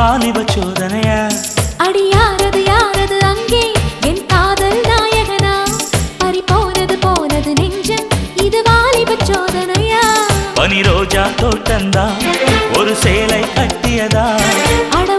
வாலிப சோதனையா அடி யாரது யாரது அங்கே என் காதல் நாயகனா பறி போனது நெஞ்சம் இது வாலிப சோதனையா பனி ரோஜா தோட்டந்தா ஒரு சேலை கட்டியதா அட